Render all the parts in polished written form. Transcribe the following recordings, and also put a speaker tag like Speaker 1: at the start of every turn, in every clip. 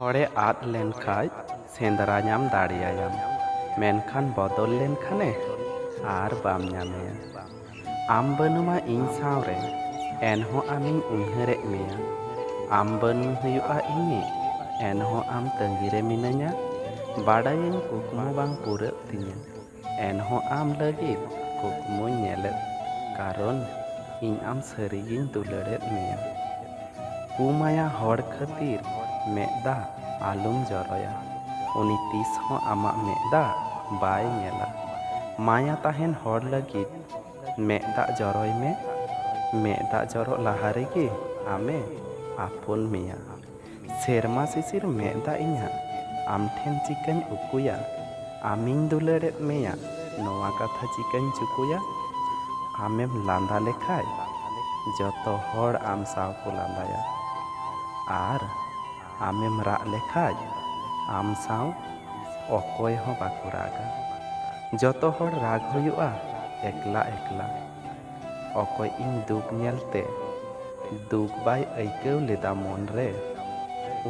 Speaker 1: ᱦᱚᱲᱮ ᱟᱫ ᱞᱮᱱᱠᱷᱟᱡ ᱥᱮᱸᱫᱽᱨᱟ ᱧᱟᱢ ᱫᱟᱲᱮᱭᱟᱭᱟᱢ, ᱢᱮᱱᱠᱷᱟᱱ ᱵᱚᱫᱚᱞ ᱞᱮᱱᱠᱷᱟᱱᱮ ᱟᱨ ᱵᱟᱢ ᱧᱟᱢᱮᱭᱟ᱾ ᱟᱢ ᱵᱟᱹᱱᱩᱢᱟ ᱤᱧ ᱥᱟᱶᱨᱮ, ᱮᱱᱦᱚᱸ ᱟᱢᱤᱧ ᱩᱭᱦᱟᱹᱨᱮᱫ ᱢᱮᱭᱟ᱾ ᱟᱢ ᱵᱟᱹᱱᱩᱢ ᱦᱩᱭᱩᱜᱼᱟ ᱤᱧᱤᱡ, ᱮᱱᱦᱚᱸ ᱟᱢ ᱛᱟᱺᱜᱤᱨᱮ ᱢᱤᱱᱟᱹᱧᱟ᱾ ᱵᱟᱰᱟᱭᱟᱹᱧ ᱠᱩᱠᱢᱩ ᱵᱟᱝ ᱯᱩᱨᱟᱹᱜ ᱛᱤᱧᱟᱹ, ᱮᱱᱦᱚᱸ ᱟᱢ ᱞᱟᱹᱜᱤᱫ ᱠᱩᱠᱢᱩᱧ ᱧᱮᱞᱮᱫ, ᱠᱟᱨᱚᱱ ᱤᱧ ᱟᱢ ᱥᱟᱹᱨᱤᱜᱤᱧ ᱫᱩᱞᱟᱹᱲᱮᱫ ᱢᱮᱭᱟ᱾ ᱯᱩᱢᱟᱭᱟ ᱦᱚᱲ ᱠᱷᱟᱹᱛᱤᱨ ᱢᱮᱫ ᱫᱟᱜ ᱟᱞᱚᱢ ᱡᱚᱨᱚᱭᱟ, ᱩᱱᱤ ᱛᱤᱥ ᱦᱚᱸ ᱟᱢᱟᱜ ᱢᱮᱫ ᱫᱟᱜ ᱵᱟᱭ ᱧᱮᱞᱟ᱾ ᱢᱟᱭᱟ ᱛᱟᱦᱮᱱ ᱦᱚᱲ ᱞᱟᱹᱜᱤᱫ ᱢᱮᱫ ᱫᱟᱜ ᱡᱚᱨᱚᱭ ᱢᱮ, ᱢᱮᱫ ᱫᱟᱜ ᱡᱚᱨᱚᱜ ᱞᱟᱦᱟ ᱨᱮᱜᱮ ᱟᱢᱮ ᱟᱯᱚᱱ ᱢᱮᱭᱟ᱾ ᱥᱮᱨᱢᱟ ᱥᱤᱥᱤᱨ ᱢᱮᱫ ᱫᱟᱜ ᱤᱧᱟᱹᱜ ᱟᱢ ᱴᱷᱮᱱ ᱪᱤᱠᱟᱹᱧ ᱩᱠᱩᱭᱟ? ᱟᱢᱤᱧ ᱫᱩᱞᱟᱹᱲᱮᱫ ᱢᱮᱭᱟ ᱱᱚᱣᱟ ᱠᱟᱛᱷᱟ ᱪᱤᱠᱟᱹᱧ ᱪᱩᱠᱩᱭᱟ? ᱟᱢᱮᱢ ᱞᱟᱸᱫᱟ ᱞᱮᱠᱷᱟᱡ ᱡᱚᱛᱚ ᱦᱚᱲ ᱟᱢ ᱥᱟᱶ ᱠᱚ ᱞᱟᱸᱫᱟᱭᱟ, ᱟᱨ ᱟᱢᱮᱢ ᱨᱟᱜ ᱞᱮᱠᱷᱟᱡ ᱟᱢ ᱥᱟᱶ ᱚᱠᱚᱭ ᱦᱚᱸ ᱵᱟᱠᱚ ᱨᱟᱜᱟ᱾ ᱡᱚᱛᱚ ᱦᱚᱲ ᱨᱟᱜ ᱦᱩᱭᱩᱜᱼᱟ ᱮᱠᱞᱟ ᱮᱠᱞᱟ᱾ ᱚᱠᱚᱭ ᱤᱧ ᱫᱩᱠ ᱧᱮᱞᱛᱮ ᱫᱩᱠ ᱵᱟᱭ ᱟᱹᱭᱠᱟᱹᱣ ᱞᱮᱫᱟ ᱢᱚᱱᱨᱮ,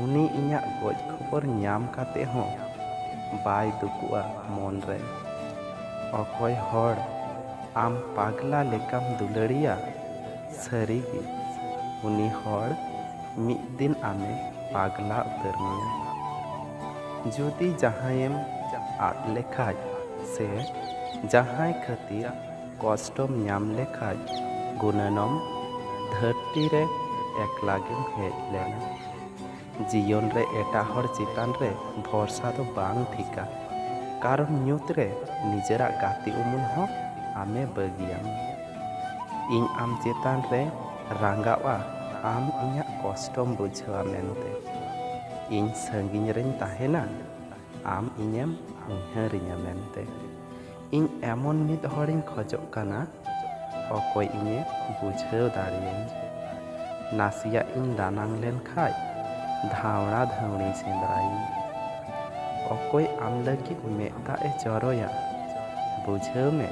Speaker 1: ᱩᱱᱤ ᱤᱧᱟᱹᱜ ᱜᱚᱡ ᱠᱷᱚᱵᱚᱨ ᱧᱟᱢ ᱠᱟᱛᱮ ᱦᱚᱸ ᱵᱟᱭ ᱫᱩᱠᱩᱜᱼᱟ ᱢᱚᱱᱨᱮ᱾ ᱚᱠᱚᱭ ᱦᱚᱲ ᱟᱢ ᱯᱟᱜᱽᱞᱟ ᱞᱮᱠᱟᱢ ᱫᱩᱞᱟᱹᱲᱤᱭᱟ, ᱥᱟᱹᱨᱤᱜᱮ ᱩᱱᱤ ᱦᱚᱲ ᱢᱤᱫ ᱫᱤᱱ ᱟᱢᱮ ᱯᱟᱜᱽᱞᱟ ᱩᱛᱟᱹᱨ ᱢᱮᱭᱟ᱾ ᱡᱩᱫᱤ ᱡᱟᱦᱟᱸᱭᱮᱢ ᱟᱫ ᱞᱮᱠᱷᱟᱡ ᱥᱮ ᱡᱟᱦᱟᱸᱭ ᱠᱷᱟᱹᱛᱤᱨ ᱠᱚᱥᱴᱚᱢ ᱧᱟᱢ ᱞᱮᱠᱷᱟᱡ, ᱜᱩᱱᱟᱹᱱᱚᱢ ᱫᱷᱟᱹᱨᱛᱤ ᱨᱮ ᱮᱠᱞᱟ ᱜᱮᱢ ᱦᱮᱡ ᱞᱮᱱᱟ᱾ ᱡᱤᱭᱚᱱ ᱨᱮ ᱮᱴᱟᱜ ᱦᱚᱲ ᱪᱮᱛᱟᱱ ᱨᱮ ᱵᱷᱚᱨᱥᱟ ᱫᱚ ᱵᱟᱝ ᱴᱷᱤᱠᱟ, ᱠᱟᱨᱚᱱ ᱧᱩᱛ ᱨᱮ ᱱᱤᱡᱮᱨᱟᱜ ᱜᱟᱛᱮ ᱩᱢᱩᱞ ᱦᱚᱸ ᱟᱢᱮ ᱵᱟᱹᱜᱤᱭᱟᱢᱟ᱾ ᱤᱧ ᱟᱢ ᱪᱮᱛᱟᱱ ᱨᱮ ᱨᱟᱸᱜᱟᱣᱟ ᱟᱢ ᱤᱧᱟᱹᱜ ᱠᱚᱥᱴᱚᱢ ᱵᱩᱡᱷᱟᱹᱣᱟ ᱢᱮᱱᱛᱮ᱾ ᱤᱧ ᱥᱟᱺᱜᱤᱧ ᱨᱮᱧ ᱛᱟᱦᱮᱱᱟ, ᱟᱢ ᱤᱧᱮᱢ ᱩᱭᱦᱟᱹᱨᱤᱧᱟ ᱢᱮᱱᱛᱮ᱾ ᱤᱧ ᱮᱢᱚᱱ ᱢᱤᱫ ᱦᱚᱲᱤᱧ ᱠᱷᱚᱡᱚᱜ ᱠᱟᱱᱟ, ᱚᱠᱚᱭ ᱤᱧᱮ ᱵᱩᱡᱷᱟᱹᱣ ᱫᱟᱲᱮᱭᱟᱹᱧ᱾ ᱱᱟᱥᱮᱭᱟᱜ ᱤᱧ ᱫᱟᱱᱟᱝ ᱞᱮᱱᱠᱷᱟᱡ ᱫᱷᱟᱣᱲᱟ ᱫᱷᱟᱹᱣᱲᱤ ᱥᱮᱸᱫᱽᱨᱟᱭᱤᱧ᱾ ᱚᱠᱚᱭ ᱟᱢ ᱞᱟᱹᱜᱤᱫ ᱢᱮᱫ ᱫᱟᱜ ᱮ ᱡᱚᱨᱚᱭᱟ, ᱵᱩᱡᱷᱟᱹᱣ ᱢᱮ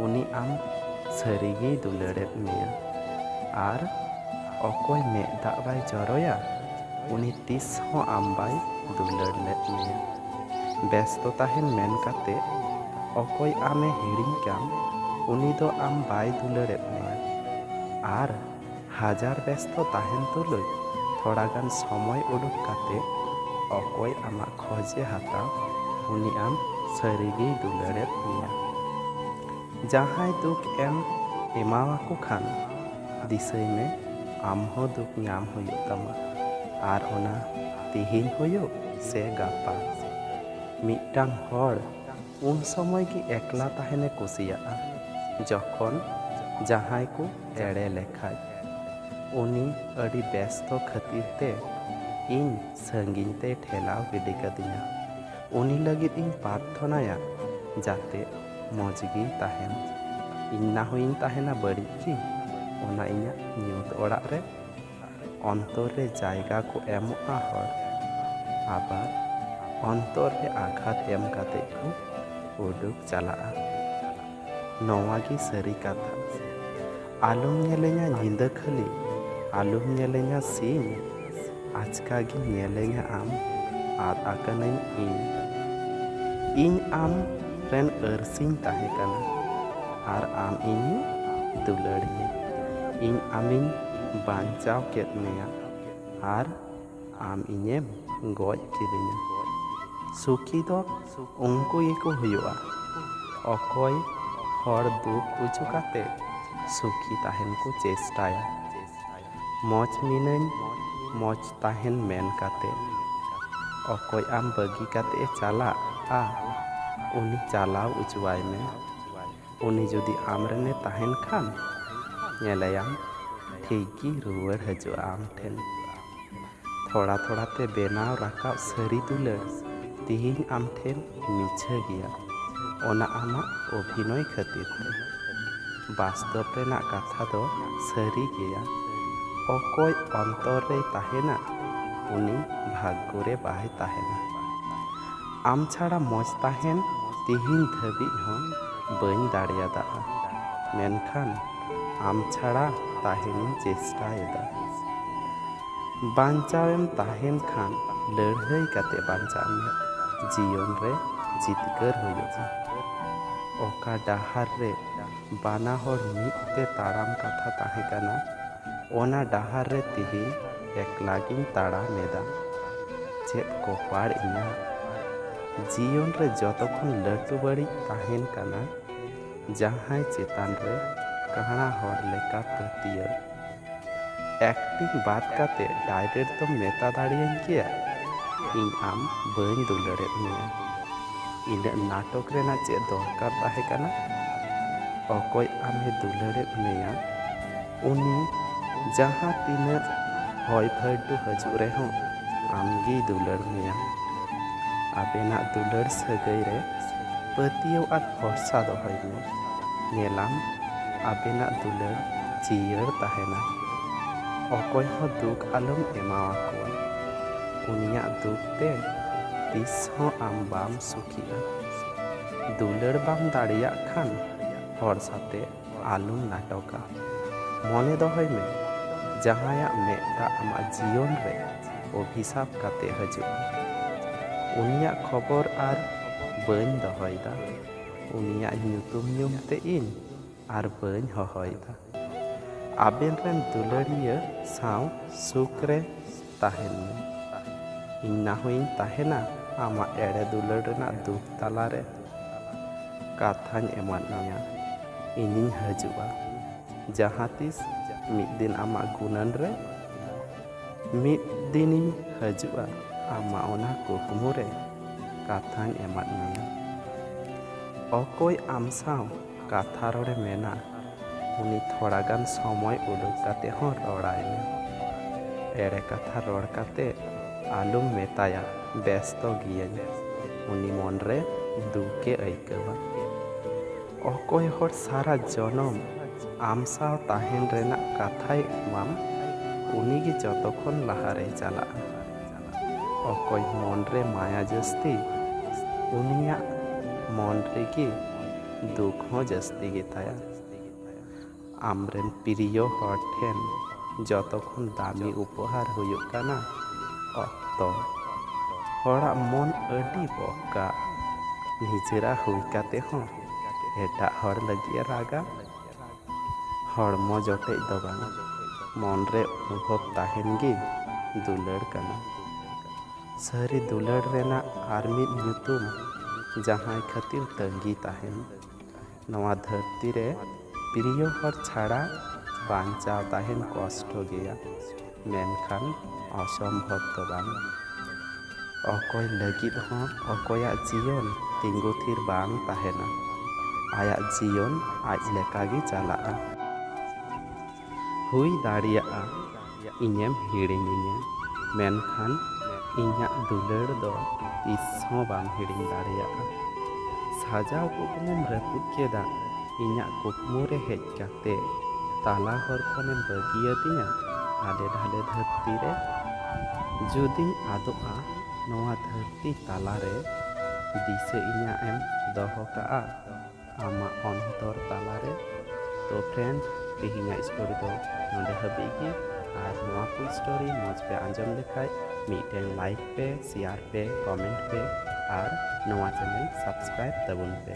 Speaker 1: ᱩᱱᱤ ᱟᱢ ᱥᱟᱹᱨᱤᱜᱮᱭ ᱫᱩᱞᱟᱹᱲᱮᱫ ᱢᱮᱭᱟ᱾ ᱟᱨ ᱚᱠᱚᱭ ᱢᱮᱫ ᱫᱟᱜ ᱵᱟᱭ ᱡᱚᱨᱚᱭᱟ, ᱩᱱᱤ ᱛᱤᱥ ᱦᱚᱸ ᱟᱢ ᱵᱟᱭ ᱫᱩᱞᱟᱹᱲ ᱞᱮᱫ ᱢᱮᱭᱟ᱾ ᱵᱮᱥᱛᱚ ᱛᱟᱦᱮᱱ ᱢᱮᱱ ᱠᱟᱛᱮ ᱚᱠᱚᱭ ᱟᱢᱮ ᱦᱤᱲᱤᱧ ᱠᱟᱢ, ᱩᱱᱤ ᱫᱚ ᱟᱢ ᱵᱟᱭ ᱫᱩᱞᱟᱹᱲᱮᱫ ᱢᱮᱭᱟ᱾ ᱟᱨ ᱦᱟᱡᱟᱨ ᱵᱮᱥᱛᱚ ᱛᱟᱦᱮᱱ ᱛᱩᱞᱩᱡ ᱛᱷᱚᱲᱟᱜᱟᱱ ᱥᱚᱢᱚᱭ ᱩᱰᱩᱠ ᱠᱟᱛᱮ ᱚᱠᱚᱭ ᱟᱢᱟᱜ ᱠᱷᱚᱡᱮ ᱦᱟᱛᱟᱣ, ᱩᱱᱤ ᱟᱢ ᱥᱟᱹᱨᱤᱜᱮᱭ ᱫᱩᱞᱟᱹᱲᱮᱫ ᱢᱮᱭᱟ᱾ ᱡᱟᱦᱟᱸᱭ ᱫᱩᱠ ᱮᱢ ᱮᱢᱟᱣᱟᱠᱚ ᱠᱷᱟᱱ ᱫᱤᱥᱟᱹᱭ ᱢᱮ ᱟᱢ ᱦᱚᱸ ᱫᱩᱠ ᱧᱟᱢ ᱦᱩᱭᱩᱜ ᱛᱟᱢᱟ, ᱟᱨ ᱚᱱᱟ ᱛᱤᱦᱤᱧ ᱦᱩᱭᱩᱜ ᱥᱮ ᱜᱟᱯᱟ᱾ ᱢᱤᱫᱴᱟᱝ ᱦᱚᱲ ᱩᱱ ᱥᱚᱢᱚᱭ ᱜᱮ ᱮᱠᱞᱟ ᱛᱟᱦᱮᱱᱮ ᱠᱩᱥᱤᱭᱟᱜᱼᱟ, ᱡᱚᱠᱷᱚᱱ ᱡᱟᱦᱟᱸᱭ ᱠᱚ ᱮᱲᱮ ᱞᱮᱠᱷᱟᱡ᱾ ᱩᱱᱤ ᱟᱹᱰි ᱵᱮᱥᱛᱚ ᱠᱷᱟᱹᱛᱤᱨ ᱛᱮ ᱤᱧ ᱥᱟᱺᱜᱤᱧ ᱛᱮᱭ ᱴᱷᱮᱞᱟᱣ ᱜᱤᱰᱤ ᱠᱟᱹᱫᱤᱧᱟ᱾ ᱩᱱᱤ ᱞᱟᱹᱜᱤᱫ ᱤᱧ ᱯᱨᱟᱨᱛᱷᱚᱱᱟᱭᱟ ᱡᱟᱛᱮ ᱢᱚᱡᱽ ᱜᱮᱭ ᱛᱟᱦᱮᱱ᱾ ᱤᱧ ᱱᱟ ᱦᱚᱸᱧ ᱛᱟᱦᱮᱱᱟ ᱵᱟᱹᱲᱤᱡ ᱜᱮ, ᱚᱱᱟ ᱤᱧᱟᱹᱜ ᱧᱩᱛ ᱚᱲᱟᱜ ᱨᱮ᱾ ᱚᱱᱛᱚᱨ ᱨᱮ ᱡᱟᱭᱜᱟ ᱠᱚ ᱮᱢᱚᱜᱼᱟ ᱦᱚᱲ, ᱟᱵᱟᱨ ᱚᱱᱛᱚᱨ ᱨᱮ ᱟᱜᱷᱟᱛ ᱮᱢ ᱠᱟᱛᱮ ᱠᱚ ᱩᱰᱩᱠ ᱪᱟᱞᱟᱜᱼᱟ᱾ ᱱᱚᱣᱟ ᱜᱮ ᱥᱟᱹᱨᱤ ᱠᱟᱛᱷᱟ᱾ ᱟᱞᱚᱢ ᱧᱮᱞᱮᱧᱟ ᱧᱤᱫᱟᱹ ᱠᱷᱟᱹᱞᱤ, ᱟᱞᱚᱢ ᱧᱮᱞᱮᱧᱟ ᱥᱤᱧ, ᱟᱪᱠᱟ ᱜᱮᱢ ᱧᱮᱞᱮᱧᱟ ᱟᱢ ᱟᱫ ᱟᱠᱟᱱᱟᱹᱧ ᱤᱧ᱾ ᱤᱧ ᱟᱢ ᱨᱮᱱ ᱟᱹᱨᱥᱤᱧ ᱛᱟᱦᱮᱸ ᱠᱟᱱᱟ, ᱟᱨ ᱟᱢ ᱤᱧᱤᱡ ᱫᱩᱞᱟᱹᱲᱤᱭᱟᱹ᱾ ᱤᱧ ᱟᱢᱤᱧ ᱵᱟᱧᱪᱟᱣ ᱠᱮᱫ ᱢᱮᱭᱟ, ᱟᱨ ᱟᱢ ᱤᱧᱮᱢ ᱜᱚᱡ ᱠᱤᱫᱤᱧᱟ᱾ ᱥᱩᱠᱷᱤ ᱫᱚ ᱩᱱᱠᱩ ᱜᱮᱠᱚ ᱦᱩᱭᱩᱜᱼᱟ, ᱚᱠᱚᱭ ᱦᱚᱲ ᱫᱩᱠ ᱚᱪᱚ ᱠᱟᱛᱮ ᱥᱩᱠᱷᱤ ᱛᱟᱦᱮᱱ ᱠᱚ ᱪᱮᱥᱴᱟᱭᱟ᱾ ᱢᱚᱡᱽ ᱢᱤᱱᱟᱹᱧ, ᱢᱚᱡᱽ ᱛᱟᱦᱮᱱ ᱢᱮᱱ ᱠᱟᱛᱮ ᱚᱠᱚᱭ ᱟᱢ ᱵᱟᱹᱜᱤ ᱠᱟᱛᱮ ᱮ ᱪᱟᱞᱟᱜᱼᱟ, ᱩᱱᱤ ᱪᱟᱞᱟᱣ ᱚᱪᱚᱣᱟᱭ ᱢᱮ᱾ ᱩᱱᱤ ᱡᱩᱫᱤ ᱟᱢᱨᱮᱱᱮ ᱛᱟᱦᱮᱱ ᱠᱷᱟᱱ, ᱧᱮᱞᱮᱭᱟᱢ ᱴᱷᱤᱠ ᱜᱮ ᱨᱩᱣᱟᱹᱲ ᱦᱤᱡᱩᱜᱼᱟ ᱟᱢ ᱴᱷᱮᱱ᱾ ᱛᱷᱚᱲᱟ ᱛᱷᱚᱲᱟ ᱛᱮ ᱵᱮᱱᱟᱣ ᱨᱟᱠᱟᱵ ᱥᱟᱹᱨᱤ ᱫᱩᱞᱟᱹᱲ ᱛᱤᱦᱤᱧ ᱟᱢ ᱴᱷᱮᱱ ᱢᱤᱪᱷᱟᱹ ᱜᱮᱭᱟ, ᱚᱱᱟ ᱟᱢᱟᱜ ᱚᱵᱷᱤᱱᱚᱭ ᱠᱷᱟᱹᱛᱤᱨ ᱛᱮ᱾ ᱵᱟᱥᱛᱚᱵ ᱨᱮᱱᱟᱜ ᱠᱟᱛᱷᱟ ᱫᱚ ᱥᱟᱹᱨᱤ ᱜᱮᱭᱟ, ᱚᱠᱚᱭ ᱚᱱᱛᱚᱨ ᱨᱮᱭ ᱛᱟᱦᱮᱱᱟ, ᱩᱱᱤ ᱵᱷᱟᱜᱽᱜᱚ ᱨᱮ ᱵᱟᱭ ᱛᱟᱦᱮᱱᱟ᱾ ᱟᱢ ᱪᱷᱟᱲᱟ ᱢᱚᱡᱽ ᱛᱟᱦᱮᱱ ᱛᱤᱦᱤᱧ ᱫᱷᱟᱹᱵᱤᱡ ᱦᱚᱸ ᱵᱟᱹᱧ ᱫᱟᱲᱮᱭᱟᱫᱟ, ᱢᱮᱱᱠᱷᱟᱱ ᱟᱢ ᱪᱷᱟᱲᱟ ᱛᱟᱦᱮᱱᱤᱧ ᱪᱮᱥᱴᱟᱭᱮᱫᱟ᱾ ᱵᱟᱧᱪᱟᱣᱮᱢ ᱛᱟᱦᱮᱱ ᱠᱷᱟᱱ लड़हई काते बांचाग मे जीवन रे जितकर हुयुगा। ओका डाहार रे बाना हर मिदते ताड़ाम कथा ताहे कना ओना डाहार रे तिहिन एकलागिन ताड़ाम एदा। चेद कोपाड़ इना जीवन रे जतखन लटू बड़ी ताहेन कना जहां चेतान रे कहना हर लेका पतिया एक्टिंग बात काते डायरेक्ट तो मेता दाड़ियां किया इन आम बन दुलड़े मेया इन नाटक रेना चेद दरकार ताहे कना अकय आमे दुलड़े मेया उनी जहां तीना हय फाइडू हजू रेहों आमगी दुलड़ मेया। आबेना दुलड़ सगै रे पतियो आर भरसा दहय मे नेलाम आबेना दुलड़ जियर ताहेना अकय हो दुख आलम एमावाकोआ उनिया दुख ते तीस हो आम बाम सुखिया। दुलड़ बाम दाड़िया खान हर साथे आलम नाटका मने दहय मे जहाया मेटा आमा जीवन रे अभिशाप काते हजू उनिया खबर आर बन दहयदा उनिया ᱧᱩᱛᱩᱢ ᱧᱩᱢते इन आर बन हहयदा। आबेन रेन दुलड़िया साव सुख रे ताहेन मे इन नाहोइन ताहेना आमा एड़े दुलड़ रेना दुख तालारे काथाñ एमान मेया इनिñ हजुआ जहां तीस मिद दिन आमा गुनन रे मिद दिनिñ हजुआ आमा ओना कुकमु रे काथाñ एमान मेया। अकय आम साव काथा रोड़े मेना उनी थोड़ा गान समय उडुक काते हों रोड़ाय मे एड़े कथा रोड़ काते आलुम मेताया व्यस्त गियाñ उनी मन रे दुखे आइकवा। अकय हर सारा जनम आम साव ताहेन रेना काथाय एमाम उनी गे जतखन लाहारे चला। अकय मन रे माया जस्ती उनिया मन रेगे दुख हो जस्ती गेताया। आमरेन प्रिय हर ठेन जतखन दामी उपहार हुयुग काना अक्तो हड़ा मन अडी बका निजेरा हुई काते हों एटा हर लगिया रागा हड़मो जटेज दो बांग मन रे अनुभव ताहेन गे दुलड़ काना। सारी दुलड़ रेना आर मिद ᱧᱩᱛᱩᱢ जहां खातिर तंगी ताहेन नवा धरती रे प्रिय हर छाड़ा बांचाव ताहेन कष्ट गया मेनखान असंभव तो बांग। अकय लगिद हों अकया जीवन तिंगु थिर बांग ताहेना आया जीवन आज लेकागी चलाआ। हुई दाड़ियाआ इñेम हिड़िñिñा मेनखान इñा दुलड़ दो तीस हों बांग हिड़िñ दाड़ियाआ। साजाव कुकमुम रपुद केदा इñा कुकमु रे हेज काते ताला हर खनेम बगियादिñा आले ढाले धरती रे जुदिñ आदोआ नवा धरती ताला रे दिसे इñा एम दहो काआ आमा अंतर ताला रे। तो फ्रेंड तिहिङा स्टोरी दो नोंडे हाबी गे आर नवा को स्टोरी मज पे आंजम लेखाय मिटेन लाइक पे शेयर पे कमेंट पे और नवा चैनल सब्सक्राइब तबुन पे।